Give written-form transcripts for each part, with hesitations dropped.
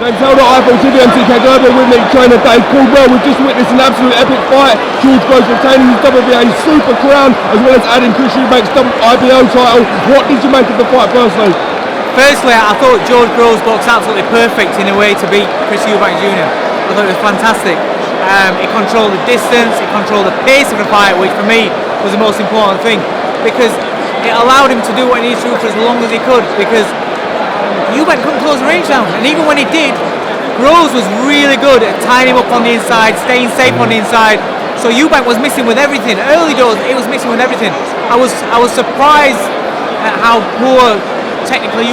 Thanks, hold on. I thought MTK Global with me, trainer Dave Coldwell. We've just witnessed an absolute epic fight. George Groves retaining his WBA Super Crown, as well as adding Chris Eubank's IBO title. What did you make of the fight firstly? Firstly, I thought George Groves boxed absolutely perfect in a way to beat Chris Eubank Jr. I thought it was fantastic. It controlled the distance, it controlled the pace of the fight, which for me was the most important thing, because it allowed him to do what he needs to do for as long as he could, because Eubank couldn't close the range down, and even when he did, Groves was really good at tying him up on the inside, staying safe on the inside. So Eubank was missing with everything. Early doors, it was missing with everything. I was surprised at how poor technically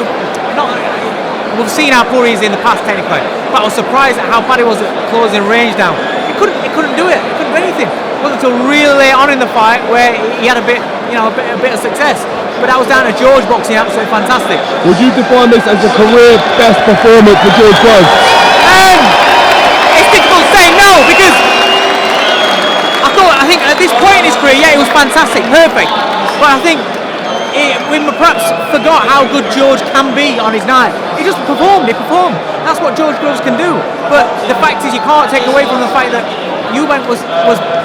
we've seen how poor he is in the past technically, but I was surprised at how bad he was at closing range down. He couldn't do it. He couldn't do anything. It wasn't until really late on in the fight where he had a bit of success. But that was down to George boxing absolutely fantastic. Would you define this as a career best performance for George Groves? It's difficult to say no, because I think at this point in his career, yeah, it was fantastic, perfect. But I think we perhaps forgot how good George can be on his night. He just performed. That's what George Groves can do. But the fact is, you can't take away from the fact that Eubank was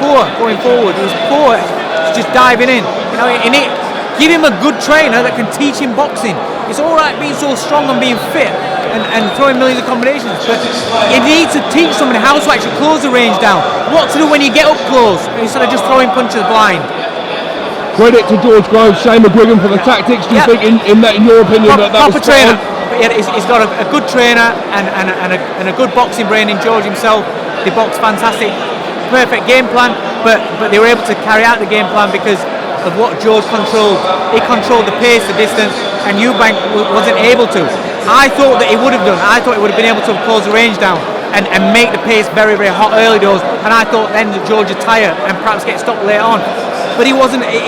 poor going forward. He was poor just diving in. Give him a good trainer that can teach him boxing. It's all right being so strong and being fit and throwing millions of combinations, but you need to teach somebody how to actually close the range down, what to do when you get up close, instead of just throwing punches blind. Credit to George Groves, Shane McGuigan for the tactics. Do you think, in your opinion, that proper was trainer? But yeah, he's got a good trainer and a good boxing brain in George himself. They box fantastic, perfect game plan, but they were able to carry out the game plan because of what George controlled. He controlled the pace, the distance, and Eubank wasn't able to. I thought that he would have done. I thought he would have been able to close the range down and make the pace very, very hot early doors, and I thought then that George would tire and perhaps get stopped later on. But he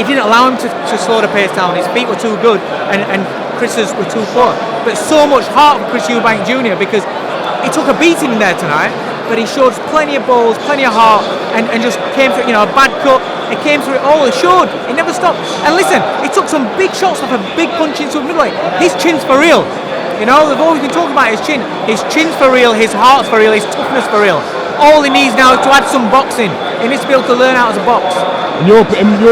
didn't allow him to slow the pace down. His feet were too good and Chris's were too poor. But so much heart for Chris Eubank Jr. because he took a beating in there tonight, but he showed plenty of balls, plenty of heart, and just came through, a bad cut. It came through it all. It showed. It never stopped. And listen, he took some big shots off a big punch into the middle. His chin's for real. They've always been talking about his chin. His chin's for real. His heart's for real. His toughness for real. All he needs now is to add some boxing. He needs to be able to learn how to box. In your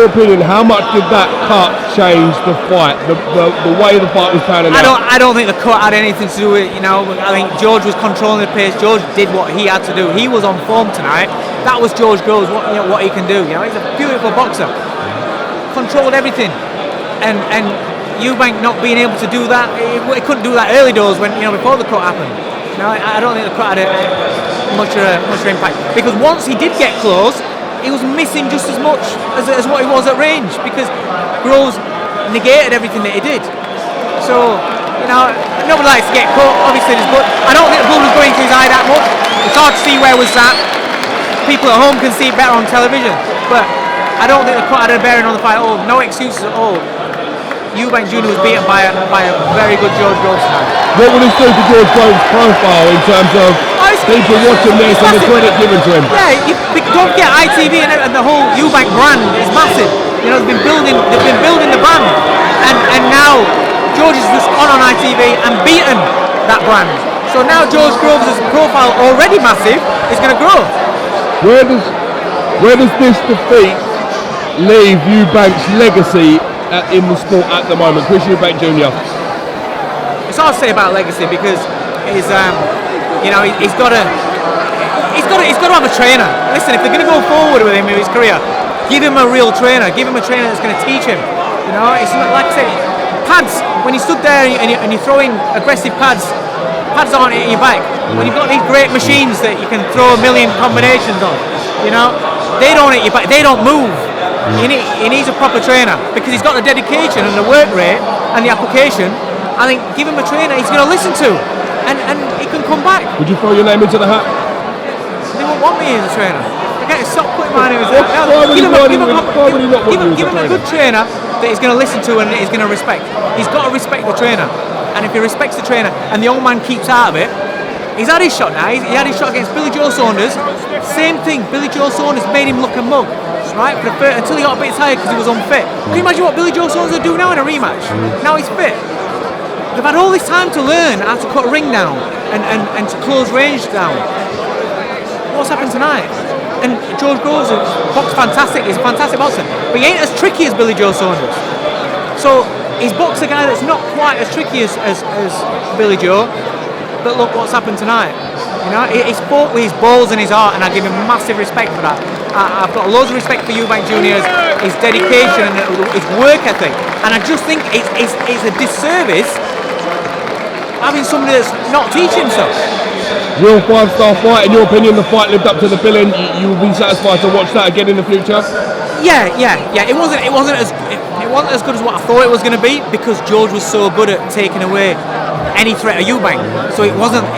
opinion, how much did that cut change the fight? The way the fight was panning out? I don't think the cut had anything to do with it. I think George was controlling the pace. George did what he had to do. He was on form tonight. That was George Groves, what he can do. He's a beautiful boxer. Controlled everything, and Eubank not being able to do that, he couldn't do that early doors when before the cut happened. I don't think the cut had much impact, because once he did get close, he was missing just as much as what he was at range, because Groves negated everything that he did. So nobody likes to get caught. Obviously, but I don't think the blood was going to his eye that much. It's hard to see where it was at. People at home can see it better on television, but I don't think the cut had a bearing on the fight at all. No excuses at all. Eubank Jr. was beaten by a very good George Groves tonight. What will this do for George Groves' profile in terms of people watching this and the credit given to him? Yeah, don't forget ITV and the whole Eubank brand is massive. They've been building the brand, and now George has just gone on ITV and beaten that brand. So now George Groves' profile, already massive, is going to grow. Where does this defeat leave Eubank's legacy in the sport at the moment, Chris Eubank Jr.? It's hard to say about legacy because he's got to have a trainer. Listen, if they're going to go forward with him in his career, give him a real trainer. Give him a trainer that's going to teach him. It's not, like I said, pads. When you stood there and you're throwing aggressive pads aren't hitting your back. When you've got these great machines that you can throw a million combinations on, they don't hit your back. They don't move. He needs a proper trainer because he's got the dedication and the work rate and the application. I think give him a trainer he's going to listen to, and he can come back. Would you throw your name into the hat? They won't want me as a trainer. Okay, stop putting my name as a hat. Give him a good trainer that he's going to listen to and that he's going to respect. He's got to respect the trainer, and if he respects the trainer and the old man keeps out of it, he's had his shot now. He had his shot against Billy Joe Saunders. Same thing. Billy Joe Saunders made him look a mug, right? Until he got a bit tired because he was unfit. Can you imagine what Billy Joe Saunders would do now in a rematch? Now he's fit. They've had all this time to learn how to cut a ring down and to close range down. What's happened tonight? And George Groves is fantastic. He's a fantastic boxer, but he ain't as tricky as Billy Joe Saunders. So he's boxed a guy that's not quite as tricky as Billy Joe. But look what's happened tonight. You know, he's fought with his balls and his heart, and I give him massive respect for that. I've got loads of respect for Eubank Jr.'s his dedication and his work ethic, and I just think it's a disservice having somebody that's not teaching himself. Real 5-star fight. In your opinion, the fight lived up to the billing. You will be satisfied to watch that again in the future. Yeah. It wasn't as good as what I thought it was going to be, because George was so good at taking away any threat of Eubank. So it wasn't.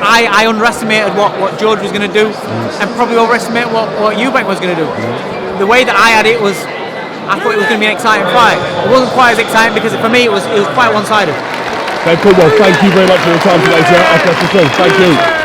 I underestimated what George was going to do, and probably overestimated what Eubank was going to do. The way that I had it was, I thought it was going to be an exciting fight. It wasn't quite as exciting because for me it was quite one-sided. Okay, Coldwell, thank you very much for your time today, sir. Thank you.